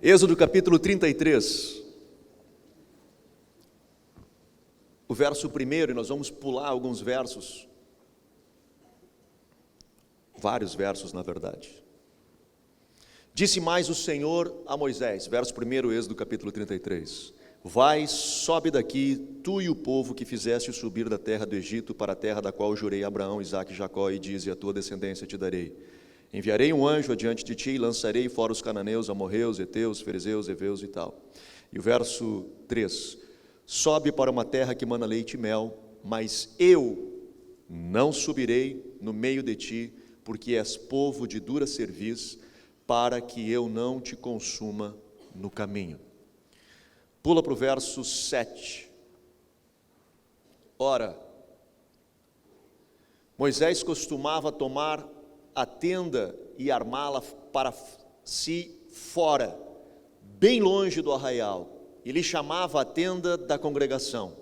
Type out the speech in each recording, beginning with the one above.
Êxodo capítulo 33, o verso 1, e nós vamos pular alguns versos, vários versos na verdade. Disse mais o Senhor a Moisés, verso 1, Êxodo capítulo 33, vai, sobe daqui, tu e o povo que fizeste subir da terra do Egito para a terra da qual jurei a Abraão, Isaque e Jacó, e dize, a tua descendência te darei. Enviarei um anjo adiante de ti e lançarei fora os cananeus, amorreus, heteus, ferezeus, heveus e tal. E o verso 3, sobe para uma terra que mana leite e mel, mas eu não subirei no meio de ti, porque és povo de dura cerviz, para que eu não te consuma no caminho. Pula para o verso 7. Ora, Moisés costumava tomar a tenda e armá-la para si fora, bem longe do arraial. Ele chamava a tenda da congregação.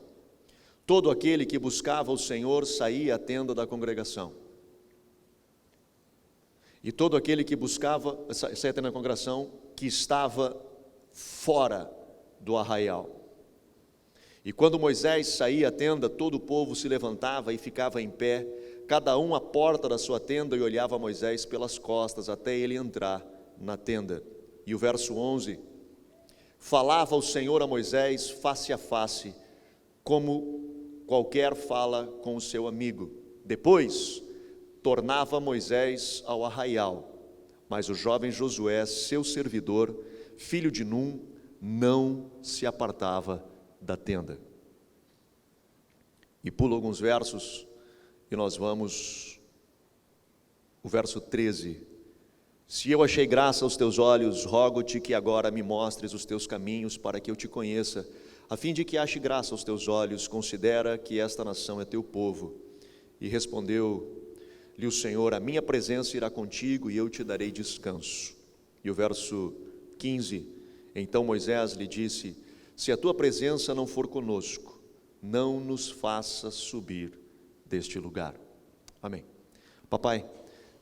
Todo aquele que buscava o Senhor saía à tenda da congregação. E todo aquele que buscava, saía à tenda da congregação, que estava fora do arraial. E quando Moisés saía à tenda, todo o povo se levantava e ficava em pé, cada um à porta da sua tenda, e olhava Moisés pelas costas até ele entrar na tenda. E o verso 11, falava o Senhor a Moisés face a face, como qualquer fala com o seu amigo. Depois, tornava Moisés ao arraial, mas o jovem Josué, seu servidor, filho de Num, não se apartava da tenda. E pula alguns versos, e nós vamos, o verso 13, se eu achei graça aos teus olhos, rogo-te que agora me mostres os teus caminhos, para que eu te conheça, a fim de que ache graça aos teus olhos, considera que esta nação é teu povo. E respondeu-lhe o Senhor, a minha presença irá contigo, e eu te darei descanso. E o verso 15, então Moisés lhe disse, se a tua presença não for conosco, não nos faça subir deste lugar. Amém. Papai,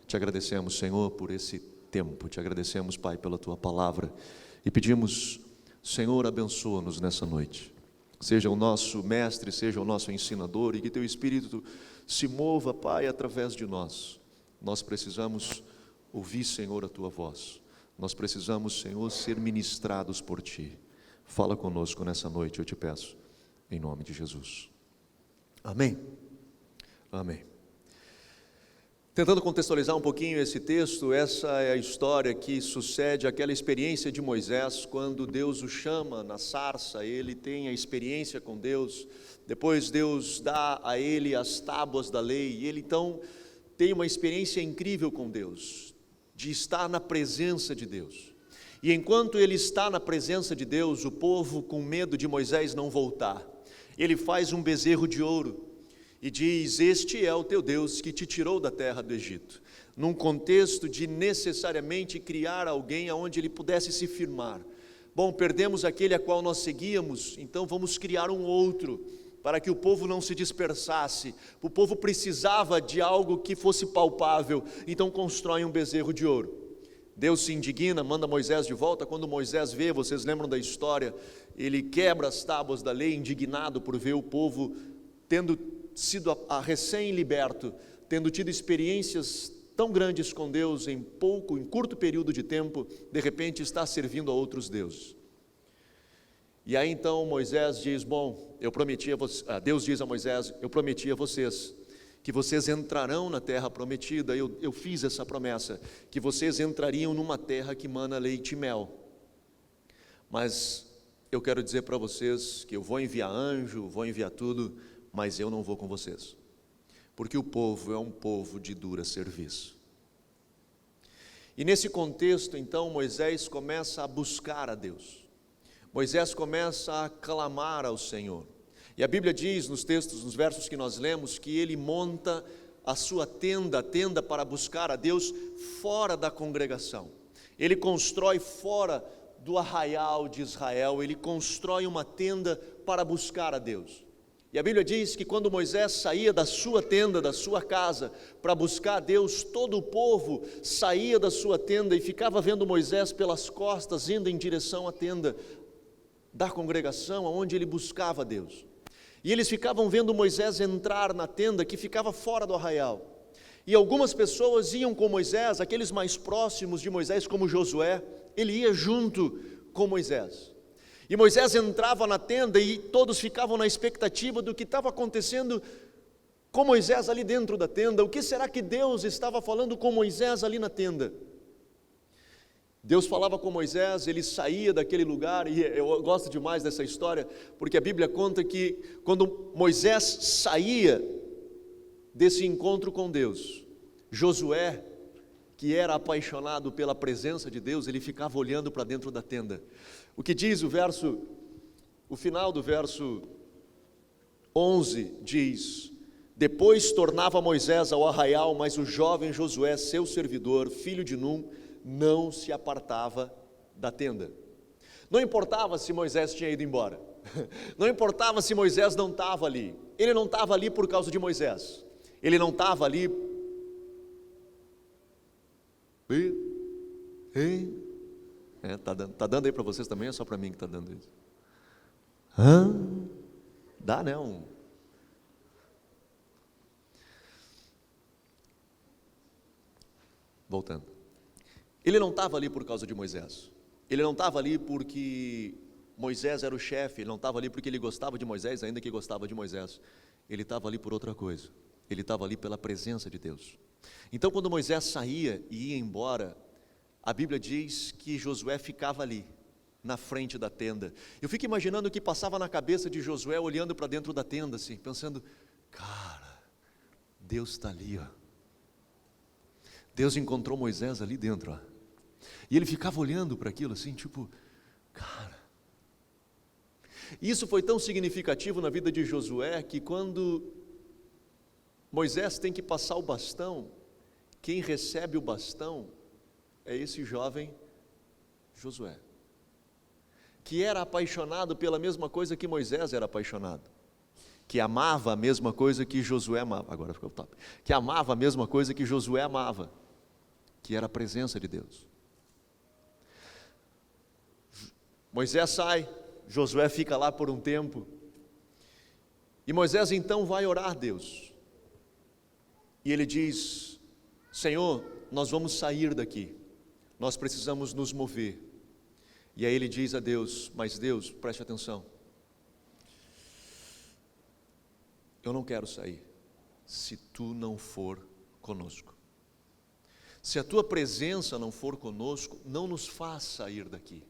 te agradecemos, Senhor, por esse tempo, te agradecemos, Pai, pela tua palavra, e pedimos, Senhor, abençoa-nos nessa noite, seja o nosso mestre, seja o nosso ensinador, e que teu Espírito se mova, Pai, através de nós. Nós precisamos ouvir, Senhor, a tua voz, nós precisamos, Senhor, ser ministrados por ti. Fala conosco nessa noite, eu te peço, em nome de Jesus. Amém. Amém. Tentando contextualizar um pouquinho esse texto, essa é a história que sucede àquela experiência de Moisés, quando Deus o chama na sarça, ele tem a experiência com Deus, depois Deus dá a ele as tábuas da lei, e ele então tem uma experiência incrível com Deus, de estar na presença de Deus. E enquanto ele está na presença de Deus, o povo, com medo de Moisés não voltar, ele faz um bezerro de ouro, e diz, este é o teu Deus que te tirou da terra do Egito, num contexto de necessariamente criar alguém aonde ele pudesse se firmar. Bom, perdemos aquele a qual nós seguíamos, então vamos criar um outro, para que o povo não se dispersasse. O povo precisava de algo que fosse palpável, então constrói um bezerro de ouro. Deus se indigna, manda Moisés de volta. Quando Moisés vê, vocês lembram da história, ele quebra as tábuas da lei, indignado por ver o povo tendo sido recém-liberto, tendo tido experiências tão grandes com Deus em curto período de tempo, de repente está servindo a outros deuses. E aí então Moisés diz, bom, Deus diz a Moisés, eu prometi a vocês, que vocês entrarão na terra prometida, eu fiz essa promessa, que vocês entrariam numa terra que mana leite e mel, mas eu quero dizer para vocês que eu vou enviar anjo, vou enviar tudo, mas eu não vou com vocês, porque o povo é um povo de dura cerviz. E nesse contexto, então, Moisés começa a buscar a Deus, Moisés começa a clamar ao Senhor, e a Bíblia diz nos textos, nos versos que nós lemos, que ele monta a sua tenda, a tenda para buscar a Deus fora da congregação, ele constrói fora do arraial de Israel, ele constrói uma tenda para buscar a Deus. E a Bíblia diz que quando Moisés saía da sua tenda, da sua casa, para buscar a Deus, todo o povo saía da sua tenda e ficava vendo Moisés pelas costas, indo em direção à tenda da congregação, onde ele buscava a Deus. E eles ficavam vendo Moisés entrar na tenda que ficava fora do arraial. E algumas pessoas iam com Moisés, aqueles mais próximos de Moisés, como Josué, ele ia junto com Moisés. E Moisés entrava na tenda e todos ficavam na expectativa do que estava acontecendo com Moisés ali dentro da tenda. O que será que Deus estava falando com Moisés ali na tenda? Deus falava com Moisés, ele saía daquele lugar, e eu gosto demais dessa história, porque a Bíblia conta que quando Moisés saía desse encontro com Deus, Josué, que era apaixonado pela presença de Deus, ele ficava olhando para dentro da tenda. O que diz o final do verso 11 diz: depois tornava Moisés ao arraial, mas o jovem Josué, seu servidor, filho de Num, não se apartava da tenda. Não importava se Moisés tinha ido embora, não importava se Moisés não estava ali, ele não estava ali por causa de Moisés, ele não estava ali. Tá dando aí para vocês também, ou é só para mim que está dando isso? Dá, né? Voltando. Ele não estava ali por causa de Moisés. Ele não estava ali porque Moisés era o chefe. Ele não estava ali porque ele gostava de Moisés, ainda que gostava de Moisés. Ele estava ali por outra coisa. Ele estava ali pela presença de Deus. Então, quando Moisés saía e ia embora, a Bíblia diz que Josué ficava ali, na frente da tenda. Eu fico imaginando o que passava na cabeça de Josué, olhando para dentro da tenda, assim, pensando: cara, Deus está ali, ó. Deus encontrou Moisés ali dentro, ó. E ele ficava olhando para aquilo assim, tipo, cara. Isso foi tão significativo na vida de Josué, que quando Moisés tem que passar o bastão, quem recebe o bastão é esse jovem Josué, que era apaixonado pela mesma coisa que Moisés era apaixonado, que amava a mesma coisa que Josué amava. Agora ficou top. Que amava a mesma coisa que Josué amava, que era a presença de Deus. Moisés sai, Josué fica lá por um tempo, e Moisés então vai orar a Deus, e ele diz: Senhor, nós vamos sair daqui, nós precisamos nos mover. E aí ele diz a Deus: mas Deus, preste atenção, eu não quero sair se tu não for conosco. Se a tua presença não for conosco, não nos faz sair daqui.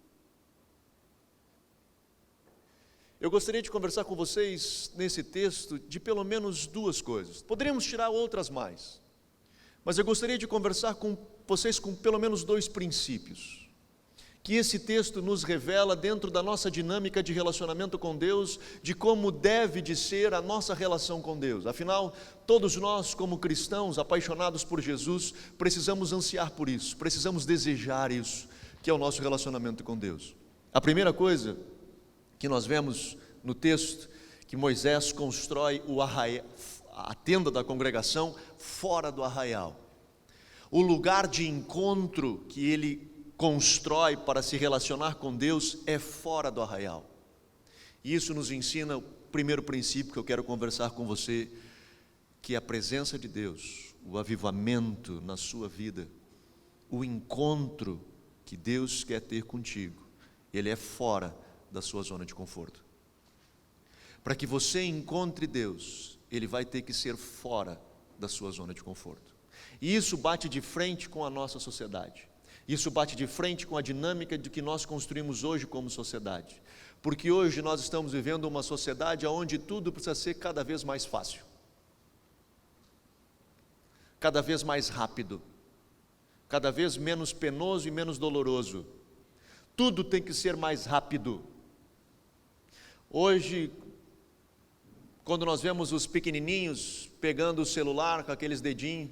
Eu gostaria de conversar com vocês nesse texto de pelo menos duas coisas. Poderíamos tirar outras mais, mas eu gostaria de conversar com vocês com pelo menos dois princípios que esse texto nos revela dentro da nossa dinâmica de relacionamento com Deus, de como deve de ser a nossa relação com Deus. Afinal, todos nós, como cristãos apaixonados por Jesus, precisamos ansiar por isso, precisamos desejar isso, que é o nosso relacionamento com Deus. A primeira coisa que nós vemos no texto, que Moisés constrói a tenda da congregação fora do arraial. O lugar de encontro que ele constrói para se relacionar com Deus é fora do arraial. E isso nos ensina o primeiro princípio que eu quero conversar com você, que é a presença de Deus, o avivamento na sua vida, o encontro que Deus quer ter contigo, ele é fora da sua zona de conforto. Para que você encontre Deus, ele vai ter que ser fora da sua zona de conforto. E isso bate de frente com a nossa sociedade. Isso bate de frente com a dinâmica de que nós construímos hoje como sociedade. Porque hoje nós estamos vivendo uma sociedade onde tudo precisa ser cada vez mais fácil, cada vez mais rápido, cada vez menos penoso e menos doloroso. Tudo tem que ser mais rápido. Hoje, quando nós vemos os pequenininhos pegando o celular com aqueles dedinhos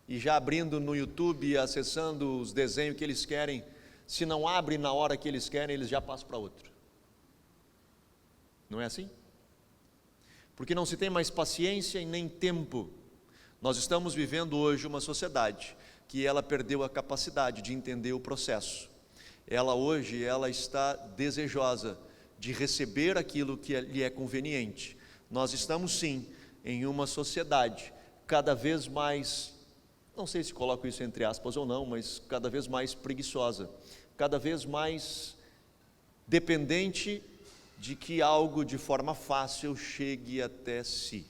e já abrindo no YouTube e acessando os desenhos que eles querem, se não abre na hora que eles querem, eles já passam para outro. Não é assim? porque não se tem mais paciência e nem tempo. Nós estamos vivendo hoje uma sociedade que ela perdeu a capacidade de entender o processo. Hoje ela está desejosa de receber aquilo que lhe é conveniente. Nós estamos sim em uma sociedade cada vez mais, não sei se coloco isso entre aspas ou não, mas cada vez mais preguiçosa, cada vez mais dependente de que algo de forma fácil chegue até si.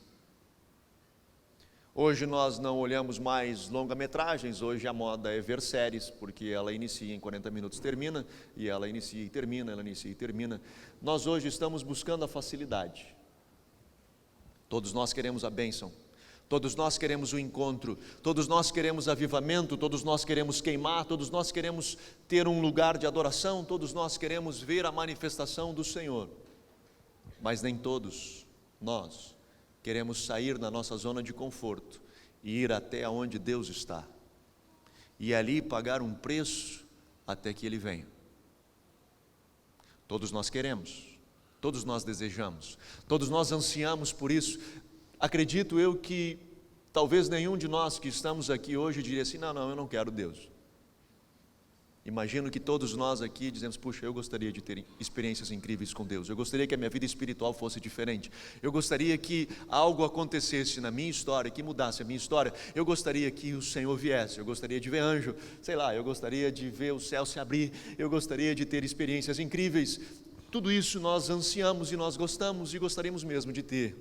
Hoje nós não olhamos mais longa-metragens, hoje a moda é ver séries, porque ela inicia em 40 minutos, termina, e ela inicia e termina, ela inicia e termina. Nós hoje estamos buscando a facilidade. Todos nós queremos a bênção, todos nós queremos o encontro, todos nós queremos avivamento, todos nós queremos queimar, todos nós queremos ter um lugar de adoração, todos nós queremos ver a manifestação do Senhor. Mas nem todos nós queremos sair da nossa zona de conforto e ir até onde Deus está, e ali pagar um preço até que Ele venha. Todos nós queremos, todos nós desejamos, todos nós ansiamos por isso. Acredito eu que talvez nenhum de nós que estamos aqui hoje diria assim, não, eu não quero Deus. Imagino que todos nós aqui dizemos, puxa, eu gostaria de ter experiências incríveis com Deus, eu gostaria que a minha vida espiritual fosse diferente, eu gostaria que algo acontecesse na minha história, que mudasse a minha história, eu gostaria que o Senhor viesse, eu gostaria de ver anjo, sei lá, eu gostaria de ver o céu se abrir, eu gostaria de ter experiências incríveis. Tudo isso nós ansiamos e nós gostamos e gostaríamos mesmo de ter.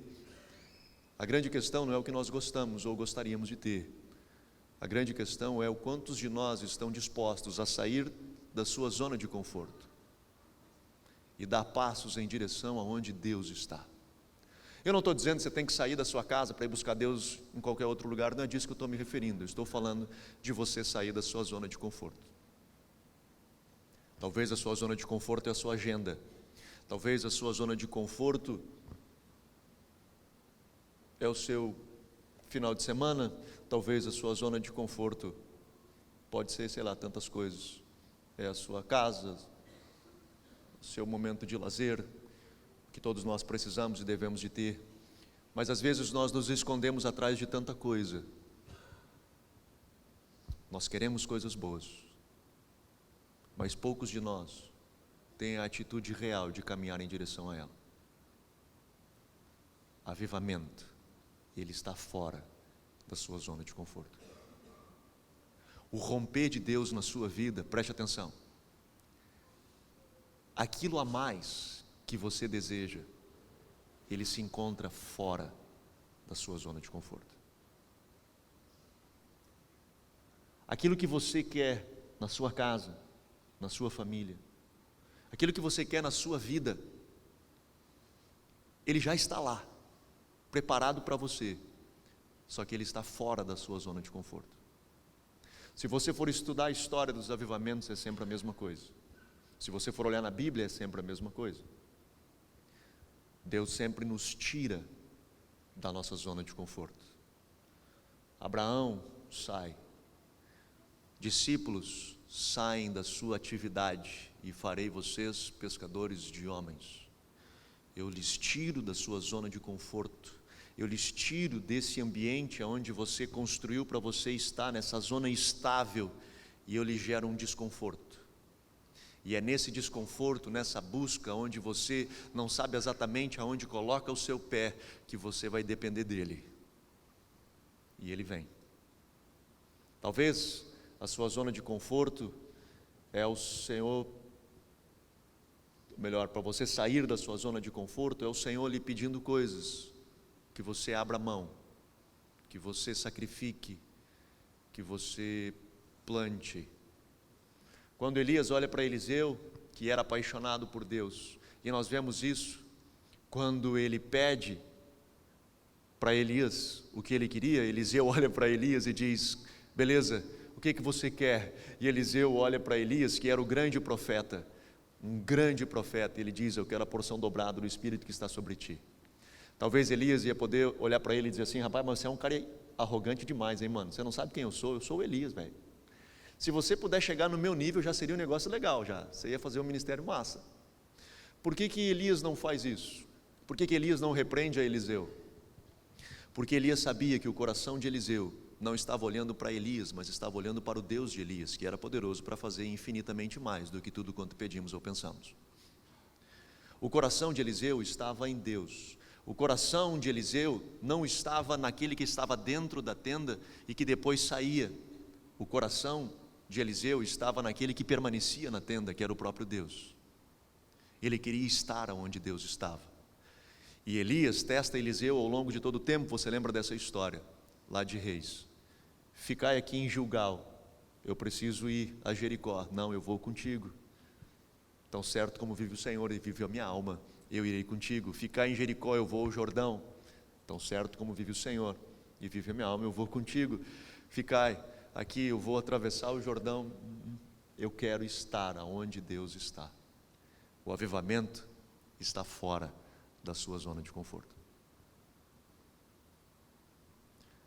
A grande questão não é o que nós gostamos ou gostaríamos de ter. A grande questão é o quantos de nós estão dispostos a sair da sua zona de conforto e dar passos em direção aonde Deus está. Eu não estou dizendo que você tem que sair da sua casa para ir buscar Deus em qualquer outro lugar, não é disso que eu estou me referindo. Eu estou falando de você sair da sua zona de conforto. Talvez a sua zona de conforto é a sua agenda, talvez a sua zona de conforto é o seu final de semana, talvez a sua zona de conforto pode ser, sei lá, tantas coisas. É a sua casa, o seu momento de lazer, que todos nós precisamos e devemos de ter. Mas às vezes nós nos escondemos atrás de tanta coisa. Nós queremos coisas boas, mas poucos de nós têm a atitude real de caminhar em direção a ela. Avivamento, ele está fora da sua zona de conforto. O romper de Deus na sua vida, preste atenção, aquilo a mais que você deseja, ele se encontra fora da sua zona de conforto. Aquilo que você quer na sua casa, na sua família, aquilo que você quer na sua vida, ele já está lá, preparado para você, só que ele está fora da sua zona de conforto. Se você for estudar a história dos avivamentos, é sempre a mesma coisa. Se você for olhar na Bíblia, é sempre a mesma coisa. Deus sempre nos tira da nossa zona de conforto. Abraão sai, discípulos saem da sua atividade, e farei vocês pescadores de homens. Eu lhes tiro da sua zona de conforto, eu lhes tiro desse ambiente onde você construiu para você estar, nessa zona estável, e eu lhes gero um desconforto. E é nesse desconforto, nessa busca, onde você não sabe exatamente aonde coloca o seu pé, que você vai depender dele. E ele vem. Talvez a sua zona de conforto é o Senhor, melhor, para você sair da sua zona de conforto, é o Senhor lhe pedindo coisas, que você abra mão, que você sacrifique, que você plante. Quando Elias olha para Eliseu, que era apaixonado por Deus, e nós vemos isso, quando ele pede para Elias o que ele queria, Eliseu olha para Elias e diz, beleza, o que você quer? E Eliseu olha para Elias, que era o grande profeta, um grande profeta, e ele diz, eu quero a porção dobrada do Espírito que está sobre ti. Talvez Elias ia poder olhar para ele e dizer assim, rapaz, mas você é um cara arrogante demais, hein, mano? Você não sabe quem eu sou o Elias, velho. Se você puder chegar no meu nível, já seria um negócio legal, já. Você ia fazer um ministério massa. Por que Elias não faz isso? Por que Elias não repreende a Eliseu? Porque Elias sabia que o coração de Eliseu não estava olhando para Elias, mas estava olhando para o Deus de Elias, que era poderoso para fazer infinitamente mais do que tudo quanto pedimos ou pensamos. O coração de Eliseu estava em Deus. O coração de Eliseu não estava naquele que estava dentro da tenda e que depois saía. O coração de Eliseu estava naquele que permanecia na tenda, que era o próprio Deus. Ele queria estar onde Deus estava. E Elias testa Eliseu ao longo de todo o tempo. Você lembra dessa história lá de Reis? Ficai aqui em Gilgal, eu preciso ir a Jericó. Não, eu vou contigo. Tão certo como vive o Senhor e vive a minha alma, eu irei contigo. Ficai em Jericó, eu vou ao Jordão. Tão certo como vive o Senhor e vive a minha alma, eu vou contigo. Ficai aqui, eu vou atravessar o Jordão. Eu quero estar aonde Deus está. O avivamento está fora da sua zona de conforto.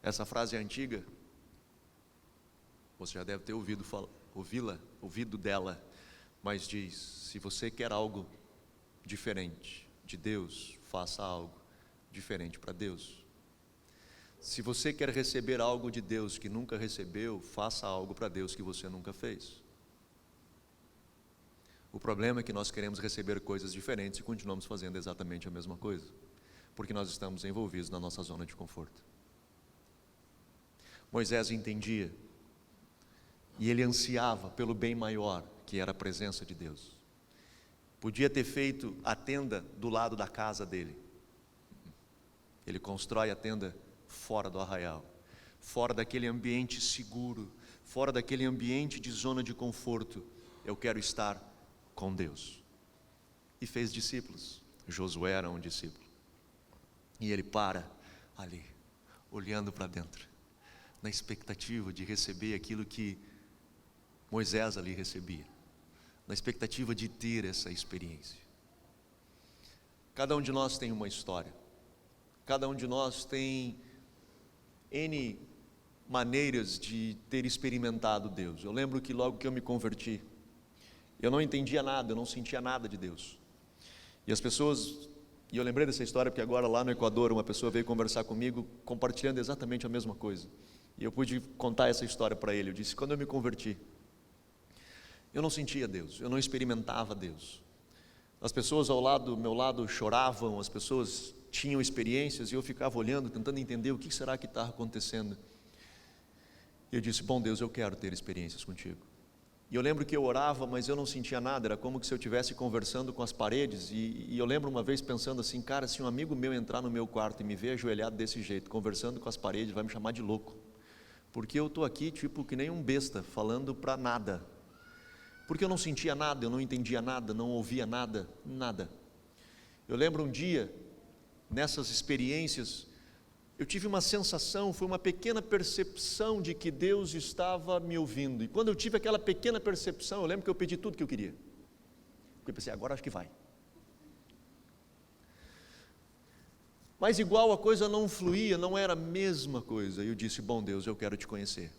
Essa frase é antiga, você já deve ter ouvido dela, mas diz: se você quer algo diferente de Deus, faça algo diferente para Deus. Se você quer receber algo de Deus que nunca recebeu, faça algo para Deus que você nunca fez. O problema é que nós queremos receber coisas diferentes e continuamos fazendo exatamente a mesma coisa, porque nós estamos envolvidos na nossa zona de conforto. Moisés entendia, e ele ansiava pelo bem maior, que era a presença de Deus. Podia ter feito a tenda do lado da casa dele. Ele constrói a tenda fora do arraial, fora daquele ambiente seguro, fora daquele ambiente de zona de conforto. Eu quero estar com Deus. E fez discípulos. Josué era um discípulo. E ele para ali, olhando para dentro, na expectativa de receber aquilo que Moisés ali recebia, na expectativa de ter essa experiência. Cada um de nós tem uma história, cada um de nós tem N maneiras de ter experimentado Deus. Eu lembro que logo que eu me converti, eu não entendia nada, eu não sentia nada de Deus. E as pessoas, e eu lembrei dessa história porque agora lá no Equador uma pessoa veio conversar comigo compartilhando exatamente a mesma coisa. E eu pude contar essa história para ele. Eu disse: quando eu me converti, eu não sentia Deus, eu não experimentava Deus. As pessoas ao meu lado choravam, as pessoas tinham experiências e eu ficava olhando, tentando entender o que será que está acontecendo. E eu disse: bom Deus, eu quero ter experiências contigo. E eu lembro que eu orava, mas eu não sentia nada, era como se eu estivesse conversando com as paredes. E eu lembro uma vez pensando assim: cara, se um amigo meu entrar no meu quarto e me ver ajoelhado desse jeito, conversando com as paredes, vai me chamar de louco. Porque eu estou aqui tipo que nem um besta, falando para nada. Porque eu não sentia nada, eu não entendia nada, não ouvia nada, nada. Eu lembro um dia, nessas experiências, eu tive uma sensação, foi uma pequena percepção de que Deus estava me ouvindo. E quando eu tive aquela pequena percepção, eu lembro que eu pedi tudo que eu queria. Porque eu pensei: agora acho que vai. Mas igual a coisa não fluía, não era a mesma coisa. E eu disse: bom Deus, eu quero te conhecer.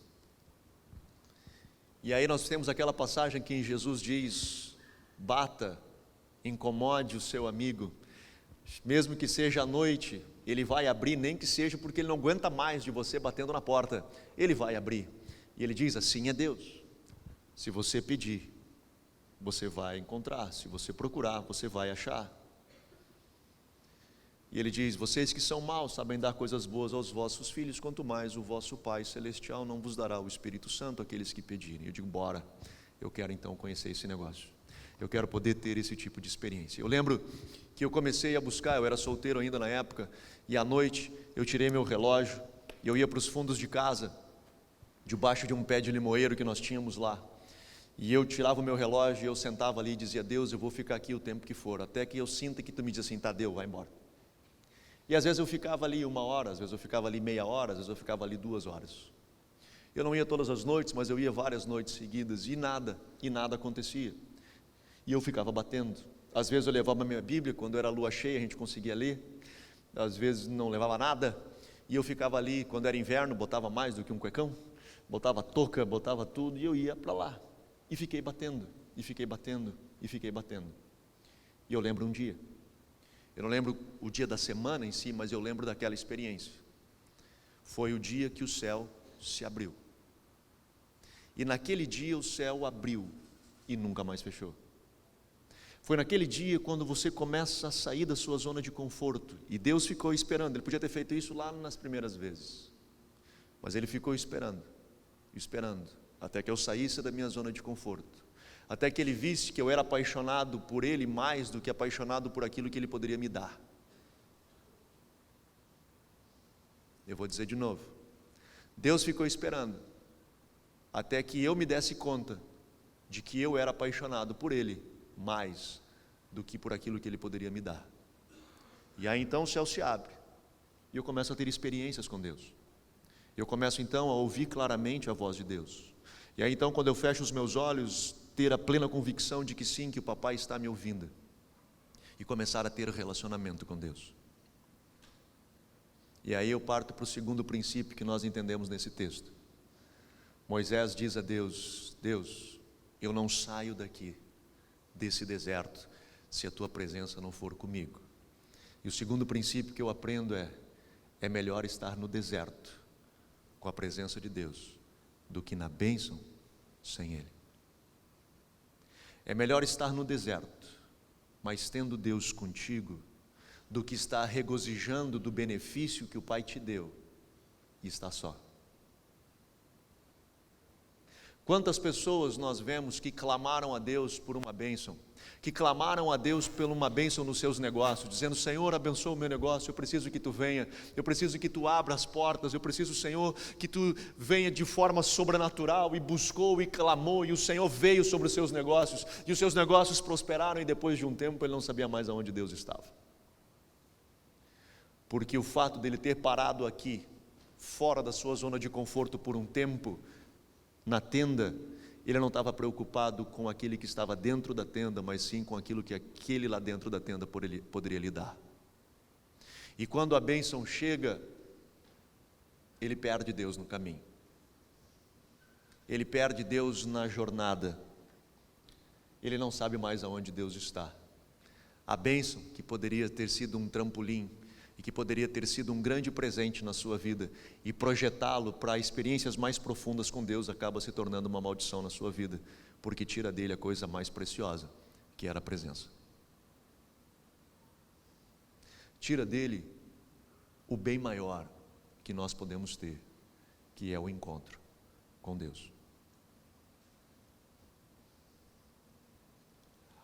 E aí nós temos aquela passagem que Jesus diz: bata, incomode o seu amigo, mesmo que seja à noite, ele vai abrir, nem que seja porque ele não aguenta mais de você batendo na porta, ele vai abrir. E ele diz: assim é Deus, se você pedir, você vai encontrar, se você procurar, você vai achar. E ele diz: vocês que são maus sabem dar coisas boas aos vossos filhos, quanto mais o vosso Pai Celestial não vos dará o Espírito Santo àqueles que pedirem. Eu digo: bora, eu quero então conhecer esse negócio, eu quero poder ter esse tipo de experiência. Eu lembro que eu comecei a buscar, eu era solteiro ainda na época, e à noite eu tirei meu relógio, e eu ia para os fundos de casa, debaixo de um pé de limoeiro que nós tínhamos lá, e eu tirava o meu relógio, e eu sentava ali e dizia: Deus, eu vou ficar aqui o tempo que for, até que eu sinta que tu me diz assim: Tadeu, vai embora. E às vezes eu ficava ali 1 hora, às vezes eu ficava ali meia hora, às vezes eu ficava ali 2 horas. Eu não ia todas as noites, mas eu ia várias noites seguidas, e nada acontecia. E eu ficava batendo. Às vezes eu levava a minha Bíblia, quando era lua cheia a gente conseguia ler, às vezes não levava nada, e eu ficava ali, quando era inverno, botava mais do que um cuecão, botava touca, botava tudo, e eu ia para lá, e fiquei batendo, e fiquei batendo, e fiquei batendo. E eu lembro um dia Eu não lembro o dia da semana em si, mas eu lembro daquela experiência. Foi o dia que o céu se abriu. E naquele dia o céu abriu e nunca mais fechou. Foi naquele dia quando você começa a sair da sua zona de conforto. E Deus ficou esperando. Ele podia ter feito isso lá nas primeiras vezes. Mas Ele ficou esperando, até que eu saísse da minha zona de conforto. Até que Ele visse que eu era apaixonado por Ele mais do que apaixonado por aquilo que Ele poderia me dar. Eu vou dizer de novo. Deus ficou esperando, até que eu me desse conta de que eu era apaixonado por Ele mais do que por aquilo que Ele poderia me dar. E aí então o céu se abre, e eu começo a ter experiências com Deus. Eu começo então a ouvir claramente a voz de Deus. E aí então, quando eu fecho os meus olhos, ter a plena convicção de que sim, que o papai está me ouvindo. E começar a ter relacionamento com Deus. E aí eu parto para o segundo princípio que nós entendemos nesse texto. Moisés diz a Deus: Deus, eu não saio daqui, desse deserto, se a tua presença não for comigo. E o segundo princípio que eu aprendo é melhor estar no deserto, com a presença de Deus, do que na bênção sem Ele. É melhor estar no deserto, mas tendo Deus contigo, do que estar regozijando do benefício que o Pai te deu e estar só. Quantas pessoas nós vemos que clamaram a Deus por uma bênção, que clamaram a Deus por uma bênção nos seus negócios, dizendo: Senhor, abençoa o meu negócio, eu preciso que Tu venha, eu preciso que Tu abra as portas, eu preciso, Senhor, que Tu venha de forma sobrenatural, e buscou e clamou, e o Senhor veio sobre os seus negócios, e os seus negócios prosperaram, e depois de um tempo ele não sabia mais aonde Deus estava. Porque o fato dele ter parado aqui, fora da sua zona de conforto por um tempo, na tenda, ele não estava preocupado com aquele que estava dentro da tenda, mas sim com aquilo que aquele lá dentro da tenda poderia lhe dar. E quando a bênção chega, ele perde Deus no caminho. Ele perde Deus na jornada. Ele não sabe mais aonde Deus está. A bênção, que poderia ter sido um trampolim, e que poderia ter sido um grande presente na sua vida, e projetá-lo para experiências mais profundas com Deus, acaba se tornando uma maldição na sua vida, porque tira dele a coisa mais preciosa, que era a presença. Tira dele o bem maior que nós podemos ter, que é o encontro com Deus.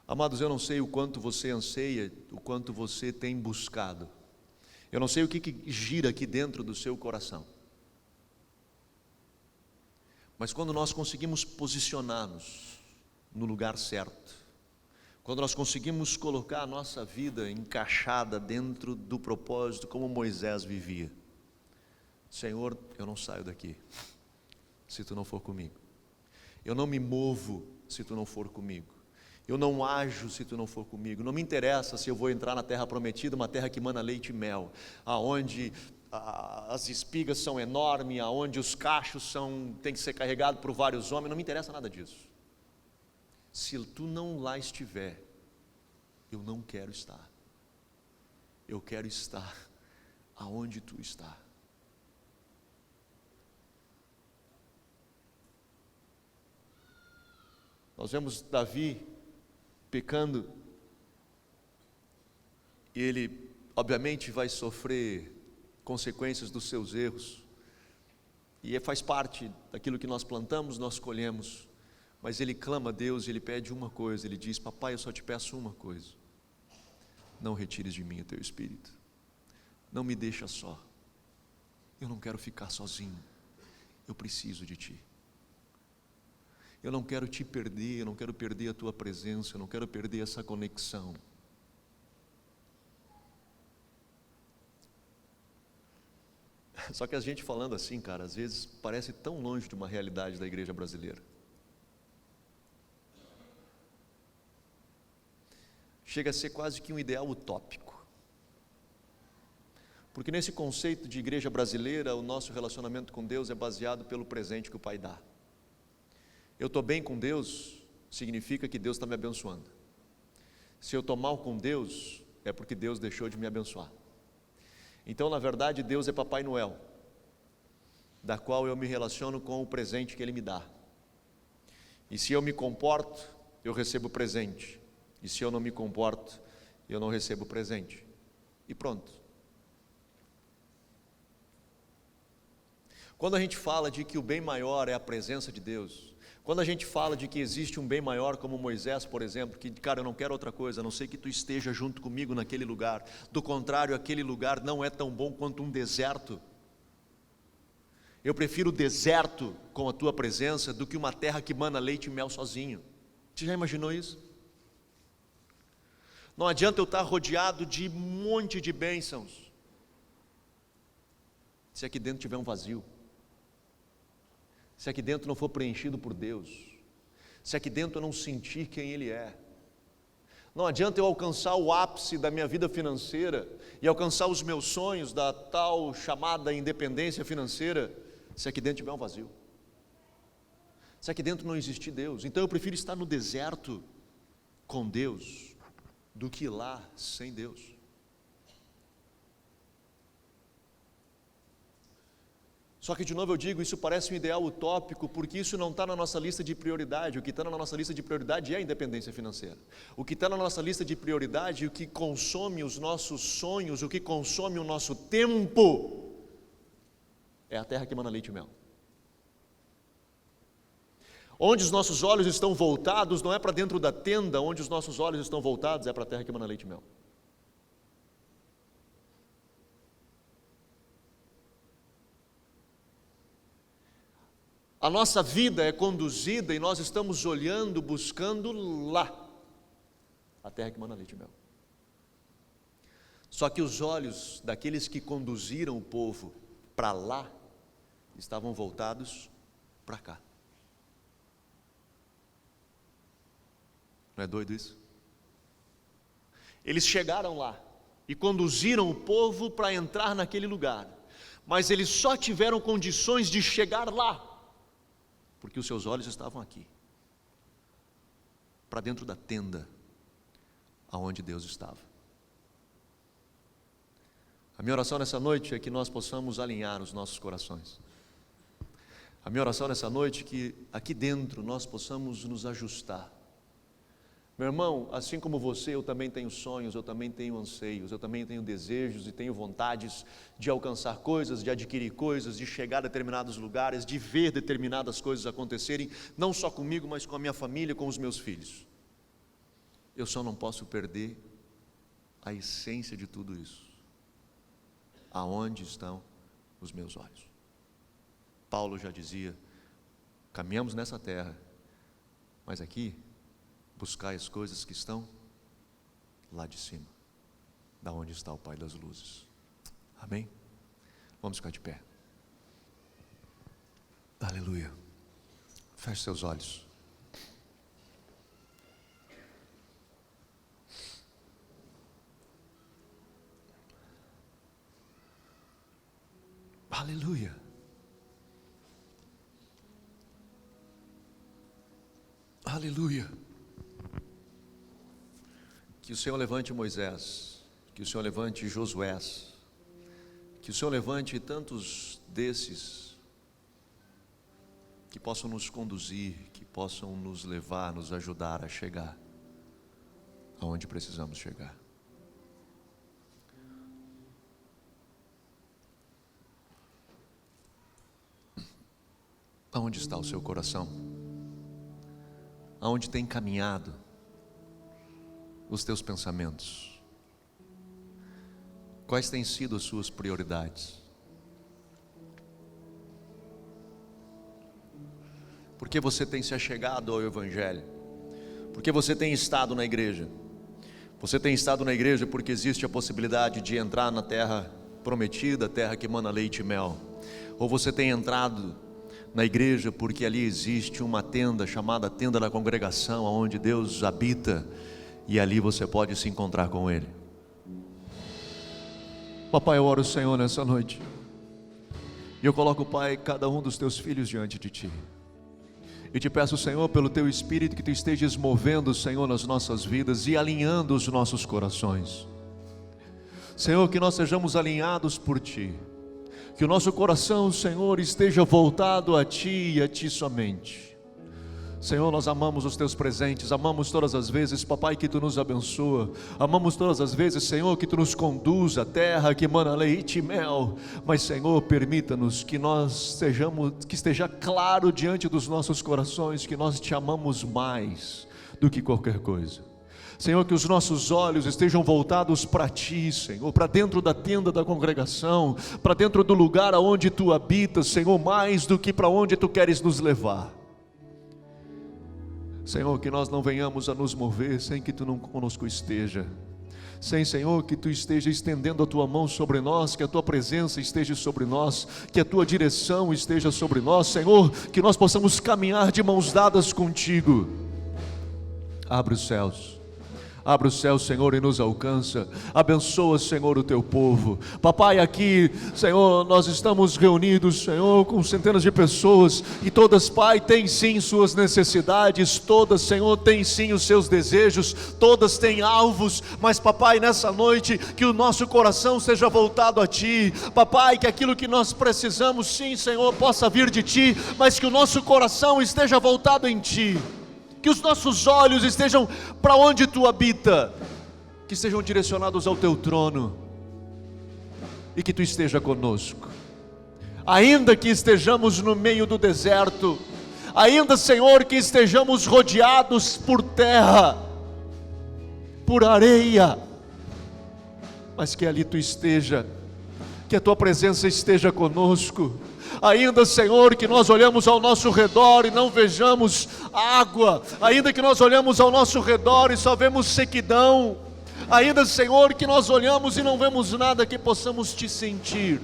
Amados, eu não sei o quanto você anseia, o quanto você tem buscado. Eu não sei o que gira aqui dentro do seu coração. Mas quando nós conseguimos posicionar-nos no lugar certo, quando nós conseguimos colocar a nossa vida encaixada dentro do propósito como Moisés vivia: Senhor, eu não saio daqui se Tu não for comigo. Eu não me movo se Tu não for comigo. Eu não ajo se Tu não for comigo. Não me interessa se eu vou entrar na terra prometida, uma terra que mana leite e mel, aonde as espigas são enormes, aonde os cachos têm que ser carregados por vários homens. Não me interessa nada disso. Se Tu não lá estiver, eu não quero estar. Eu quero estar aonde Tu está. Nós vemos Davi pecando, e ele obviamente vai sofrer consequências dos seus erros, e faz parte daquilo que nós plantamos, nós colhemos. Mas ele clama a Deus, ele pede uma coisa, ele diz: Papai, eu só te peço uma coisa, não retires de mim o Teu Espírito, não me deixa só, eu não quero ficar sozinho, eu preciso de Ti. Eu não quero Te perder, eu não quero perder a Tua presença, eu não quero perder essa conexão. Só que a gente falando assim, cara, às vezes parece tão longe de uma realidade da igreja brasileira. Chega a ser quase que um ideal utópico. Porque nesse conceito de igreja brasileira, o nosso relacionamento com Deus é baseado pelo presente que o Pai dá. Eu estou bem com Deus, significa que Deus está me abençoando. Se eu estou mal com Deus, é porque Deus deixou de me abençoar. Então, na verdade, Deus é Papai Noel, da qual eu me relaciono com o presente que Ele me dá. E se eu me comporto, eu recebo presente. E se eu não me comporto, eu não recebo presente. E pronto. Quando a gente fala de que o bem maior é a presença de Deus, quando a gente fala de que existe um bem maior, como Moisés, por exemplo, que, cara, eu não quero outra coisa, a não ser que tu esteja junto comigo naquele lugar. Do contrário, aquele lugar não é tão bom quanto um deserto. Eu prefiro o deserto com a tua presença do que uma terra que mana leite e mel sozinho. Você já imaginou isso? Não adianta eu estar rodeado de um monte de bênçãos, se aqui dentro tiver um vazio, se aqui dentro não for preenchido por Deus, se aqui dentro eu não sentir quem Ele é. Não adianta eu alcançar o ápice da minha vida financeira e alcançar os meus sonhos da tal chamada independência financeira, se aqui dentro tiver um vazio, se aqui dentro não existir Deus. Então eu prefiro estar no deserto com Deus do que lá sem Deus. Só que de novo eu digo, isso parece um ideal utópico, porque isso não está na nossa lista de prioridade. O que está na nossa lista de prioridade é a independência financeira. O que está na nossa lista de prioridade, o que consome os nossos sonhos, o que consome o nosso tempo, é a terra que mana leite e mel. Onde os nossos olhos estão voltados não é para dentro da tenda, onde os nossos olhos estão voltados é para a terra que mana leite e mel. A nossa vida é conduzida e nós estamos olhando, buscando lá, a terra que mana leite e mel. Só que os olhos daqueles que conduziram o povo para lá, estavam voltados para cá. Não é doido isso? Eles chegaram lá e conduziram o povo para entrar naquele lugar, mas eles só tiveram condições de chegar lá porque os seus olhos estavam aqui, para dentro da tenda aonde Deus estava. A minha oração nessa noite é que nós possamos alinhar os nossos corações. A minha oração nessa noite é que aqui dentro nós possamos nos ajustar. Meu irmão, assim como você, eu também tenho sonhos, eu também tenho anseios, eu também tenho desejos e tenho vontades de alcançar coisas, de adquirir coisas, de chegar a determinados lugares, de ver determinadas coisas acontecerem, não só comigo, mas com a minha família, com os meus filhos. Eu só não posso perder a essência de tudo isso. Aonde estão os meus olhos? Paulo já dizia, caminhamos nessa terra, mas aqui, buscai as coisas que estão lá de cima, da onde está o Pai das luzes. Amém? Vamos ficar de pé. Aleluia. Feche seus olhos. Aleluia. Aleluia. Que o Senhor levante Moisés, que o Senhor levante Josué, que o Senhor levante tantos desses que possam nos conduzir, que possam nos levar, nos ajudar a chegar aonde precisamos chegar. Aonde está o seu coração? Aonde tem caminhado os teus pensamentos? Quais têm sido as suas prioridades? Por que você tem se achegado ao Evangelho? Por que você tem estado na igreja? Você tem estado na igreja porque existe a possibilidade de entrar na terra prometida, terra que mana leite e mel. Ou você tem entrado na igreja porque ali existe uma tenda chamada tenda da congregação, onde Deus habita, e ali você pode se encontrar com Ele. Papai, eu oro, Senhor, nessa noite, e eu coloco, Pai, cada um dos teus filhos diante de Ti. Eu te peço, Senhor, pelo Teu Espírito, que Tu estejas movendo, Senhor, nas nossas vidas e alinhando os nossos corações. Senhor, que nós sejamos alinhados por Ti, que o nosso coração, Senhor, esteja voltado a Ti e a Ti somente. Senhor, nós amamos os Teus presentes, amamos todas as vezes, Papai, que Tu nos abençoa, amamos todas as vezes, Senhor, que Tu nos conduz à terra que mana leite e mel, mas, Senhor, permita-nos que que esteja claro diante dos nossos corações que nós Te amamos mais do que qualquer coisa. Senhor, que os nossos olhos estejam voltados para Ti, Senhor, para dentro da tenda da congregação, para dentro do lugar aonde Tu habitas, Senhor, mais do que para onde Tu queres nos levar. Senhor, que nós não venhamos a nos mover sem que Tu não conosco esteja, sem, Senhor, que Tu esteja estendendo a Tua mão sobre nós, que a Tua presença esteja sobre nós, que a Tua direção esteja sobre nós, Senhor, que nós possamos caminhar de mãos dadas contigo. Abre os céus, Senhor, e nos alcança. Abençoa, Senhor, o Teu povo. Papai, aqui, Senhor, nós estamos reunidos, Senhor, com centenas de pessoas, e todas, Pai, têm sim suas necessidades, todas, Senhor, têm sim os seus desejos, todas têm alvos, mas, Papai, nessa noite, que o nosso coração seja voltado a Ti, Papai, que aquilo que nós precisamos, sim, Senhor, possa vir de Ti, mas que o nosso coração esteja voltado em Ti, que os nossos olhos estejam para onde Tu habita, que estejam direcionados ao Teu trono, e que Tu esteja conosco, ainda que estejamos no meio do deserto, ainda, Senhor, que estejamos rodeados por terra, por areia, mas que ali Tu esteja, que a Tua presença esteja conosco. Ainda, Senhor, que nós olhamos ao nosso redor e não vejamos água, ainda que nós olhamos ao nosso redor e só vemos sequidão, ainda, Senhor, que nós olhamos e não vemos nada, que possamos Te sentir,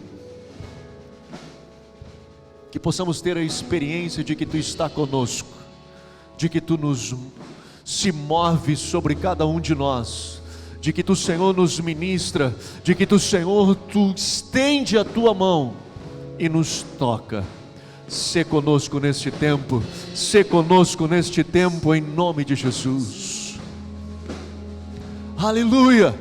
que possamos ter a experiência de que Tu está conosco, de que Tu se move sobre cada um de nós, de que Tu, Senhor, nos ministra, de que Tu, Senhor, Tu estende a Tua mão e nos toca. Sê conosco neste tempo, sê conosco neste tempo, em nome de Jesus. Aleluia.